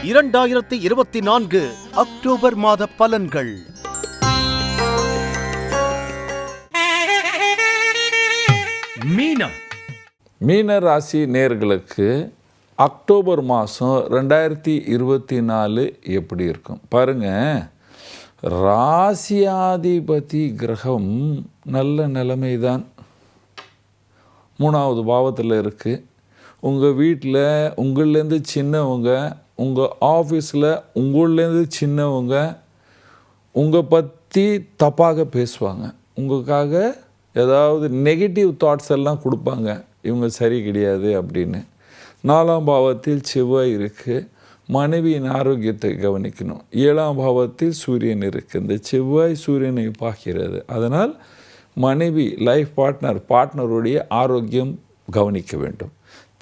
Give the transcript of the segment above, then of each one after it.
2024 October மாத பலன்கள். மீன ராசி நேயர்களுக்கு அக்டோபர் மாதம் 2024 எப்படி இருக்கும் பாருங்க. ராசியாதிபதி கிரகம் நல்ல நிலைமை தான், 3வது பாவத்தில் இருக்குது. உங்கள் வீட்டில் உங்கள்லேருந்து சின்னவங்க, உங்கள் ஆஃபீஸில் உங்கள்லேருந்து சின்னவங்க உங்கள் பற்றி தப்பாக பேசுவாங்க, உங்களுக்காக ஏதாவது நெகட்டிவ் தாட்ஸ் எல்லாம் கொடுப்பாங்க, இவங்க சரி கிடையாது அப்படின்னு. 4ஆம் பாவத்தில் செவ்வாய் இருக்குது, மனைவியின் ஆரோக்கியத்தை கவனிக்கணும். 7ஆம் பாவத்தில் சூரியன் இருக்குது, இந்த செவ்வாய் சூரியனை பார்க்கிறது. அதனால் மனைவி லைஃப் பார்ட்னருடைய ஆரோக்கியம் கவனிக்க வேண்டும்.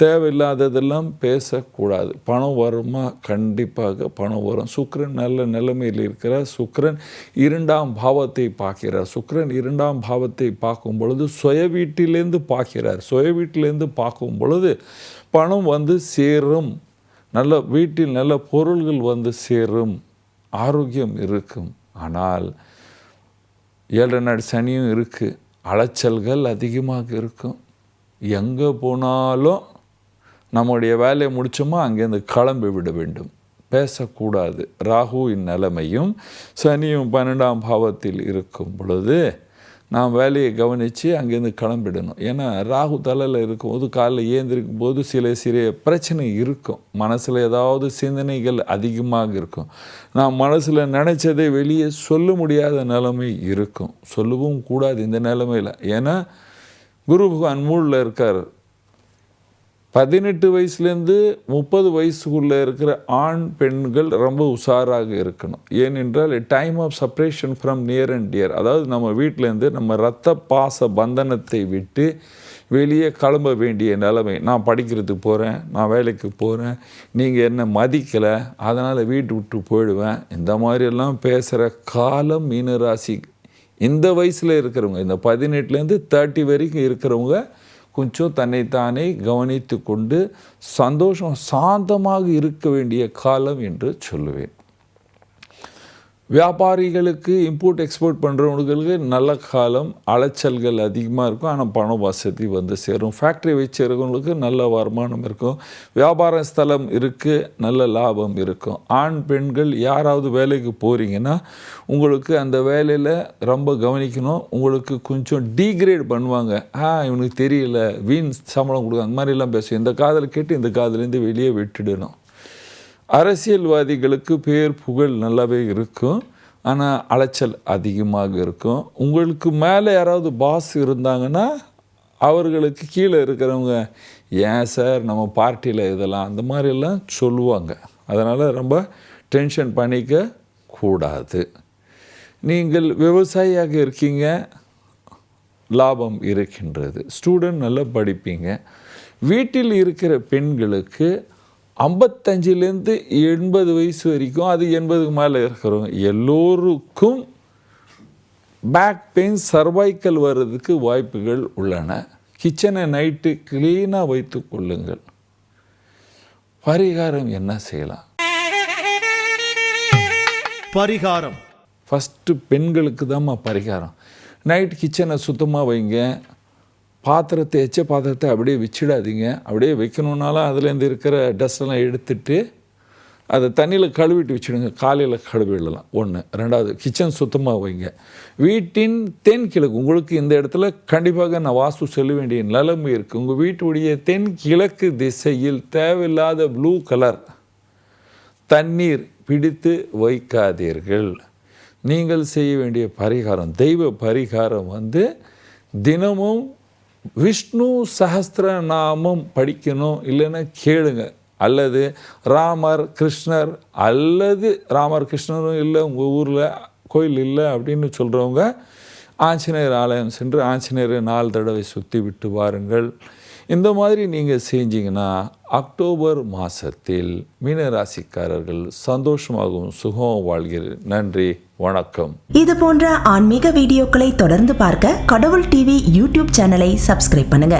தேவையில்லாததெல்லாம் பேசக்கூடாது. பணம் வருமா? கண்டிப்பாக பணம் வரும். சுக்கிரன் நல்ல நிலைமையில் இருக்கிறார். சுக்கிரன் 2ஆம் பாவத்தை பார்க்கிறார். சுக்கிரன் 2ஆம் பாவத்தை பார்க்கும் பொழுது சுய வீட்டிலேருந்து பார்க்கிறார். சுய வீட்டிலேருந்து பார்க்கும் பொழுது பணம் வந்து சேரும், நல்ல வீட்டில் நல்ல பொருள்கள் வந்து சேரும், ஆரோக்கியம் இருக்கும். ஆனால் 7 நாள் சனியும் இருக்குது, அலைச்சல்கள் அதிகமாக இருக்கும். எங்கே போனாலும் நம்முடைய வேலையை முடிச்சோமா அங்கேருந்து கிளம்பி விட வேண்டும், பேசக்கூடாது. ராகுவின் நிலைமையும் சனியும் 12ஆம் பாவத்தில் இருக்கும் பொழுது நாம் வேலையை கவனித்து அங்கேருந்து கிளம்பிடணும். ஏன்னா ராகு தலையில் இருக்கும்போது காலையில் ஏந்திருக்கும் போது சில பிரச்சனை இருக்கும், மனசில் ஏதாவது சிந்தனைகள் அதிகமாக இருக்கும். நாம் மனசில் நினச்சதை வெளியே சொல்ல முடியாத நிலைமை இருக்கும், சொல்லவும் கூடாது இந்த நிலைமையில். ஏன்னா குரு பகவான் 3ல் இருக்கார். 18 வயசுலேருந்து 30 வயசுக்குள்ளே இருக்கிற ஆண் பெண்கள் ரொம்ப உஷாராக இருக்கணும். ஏனென்றால் time of separation from near and dear, அதாவது நம்ம வீட்டிலேருந்து நம்ம இரத்த பாச பந்தனத்தை விட்டு வெளியே கிளம்ப வேண்டிய நிலைமை. நான் படிக்கிறதுக்கு போகிறேன், நான் வேலைக்கு போகிறேன், நீங்கள் என்ன மதிக்கலை, அதனால் வீட்டு விட்டு போயிடுவேன், இந்த மாதிரியெல்லாம் பேசுகிற காலம் மீனராசி. இந்த வயசில் இருக்கிறவங்க, இந்த 18லேருந்து 30 வரைக்கும் இருக்கிறவங்க கொஞ்சம் தன்னைத்தானே கவனித்து கொண்டு சாந்தமாக இருக்க வேண்டிய காலம் என்று சொல்லுவேன். வியாபாரிகளுக்கு இம்போர்ட் எக்ஸ்போர்ட் பண்ணுறவங்களுக்கு நல்ல காலம், அலைச்சல்கள் அதிகமாக இருக்கும், ஆனால் பண வசதி வந்து சேரும். ஃபேக்ட்ரி வச்சுருக்கவங்களுக்கு நல்ல வருமானம் இருக்கும், வியாபார ஸ்தலம் இருக்குது, நல்ல லாபம் இருக்கும். ஆண் பெண்கள் யாராவது வேலைக்கு போகிறீங்கன்னா உங்களுக்கு அந்த வேலையில் ரொம்ப கவனிக்கணும். உங்களுக்கு கொஞ்சம் டீக்ரேட் பண்ணுவாங்க, இவனுக்கு தெரியல, வீண் சம்பளம் கொடுங்க, அந்த மாதிரிலாம் பேசும். இந்த காதில் கேட்டு இந்த காதுலேருந்து வெளியே விட்டுடணும். அரசியல்வாதிகளுக்கு பேர் புகழ் நல்லாவே இருக்கும், ஆனால் அலைச்சல் அதிகமாக இருக்கும். உங்களுக்கு மேலே யாராவது பாஸ் இருந்தாங்கன்னா அவர்களுக்கு கீழே இருக்கிறவங்க, ஏன் சார் நம்ம பார்ட்டியில் இதெல்லாம் அந்த மாதிரிலாம் சொல்லுவாங்க. அதனால் ரொம்ப டென்ஷன் பண்ணிக்க கூடாது. நீங்கள் விவசாயியாக இருக்கீங்க, லாபம் இருக்கின்றது. ஸ்டூடெண்ட் நல்லா படிப்பீங்க. வீட்டில் இருக்கிற பெண்களுக்கு 55லேருந்து 80 வயசு வரைக்கும், அது 80க்கு மேலே இருக்கிறவங்க எல்லோருக்கும் பேக் பெயின், சர்வைக்கல் வர்றதுக்கு வாய்ப்புகள் உள்ளன. கிச்சனை நைட்டு க்ளீனாக வைத்து கொள்ளுங்கள். பரிகாரம் என்ன செய்யலாம்? பரிகாரம் ஃபஸ்ட்டு பெண்களுக்கு தான்மா பரிகாரம். நைட் கிச்சனை சுத்தமாக வைங்க. எச்ச பாத்திரத்தை அப்படியே வச்சிடாதீங்க. அப்படியே வைக்கணுன்னாலும் அதுலேருந்து இருக்கிற டஸ்டெல்லாம் எடுத்துட்டு அதை தண்ணியில் கழுவிட்டு வச்சுடுங்க. காலையில் கழுவிடலாம். 1. 2வது, கிச்சன் சுத்தமாக வைங்க. வீட்டின் தென்கிழக்கு, உங்களுக்கு இந்த இடத்துல கண்டிப்பாக நான் வாஸ்து சொல்ல வேண்டிய நிலைமை இருக்குது. உங்கள் வீட்டுடைய தென்கிழக்கு திசையில் தேவையில்லாத ப்ளூ கலர் தண்ணீர் பிடித்து வைக்காதீர்கள். நீங்கள் செய்ய வேண்டிய பரிகாரம், தெய்வ பரிகாரம் வந்து தினமும் விஷ்ணு சஹஸ்ரநாமம் படிக்கணும். இல்லைன்னா கேளுங்க. அல்லது ராமர் கிருஷ்ணர், அல்லது ராமர் கிருஷ்ணரும் இல்லை, உங்கள் ஊரில் கோயில் இல்லை அப்படின்னு சொல்கிறவங்க ஆஞ்சநேயர் ஆலயம் சென்று ஆஞ்சநேயரை 4 தடவை சுற்றி விட்டு வாருங்கள். இந்த மாதிரி நீங்கள் செஞ்சீங்கன்னா அக்டோபர் மாதத்தில் மீனராசிக்காரர்கள் சந்தோஷமாகவும் சுகமாக வாழ்கிறேன். நன்றி, வணக்கம். இது போன்ற ஆன்மீக வீடியோக்களை தொடர்ந்து பார்க்க கடவுள் டிவி யூடியூப் சேனலை சப்ஸ்கிரைப் பண்ணுங்க.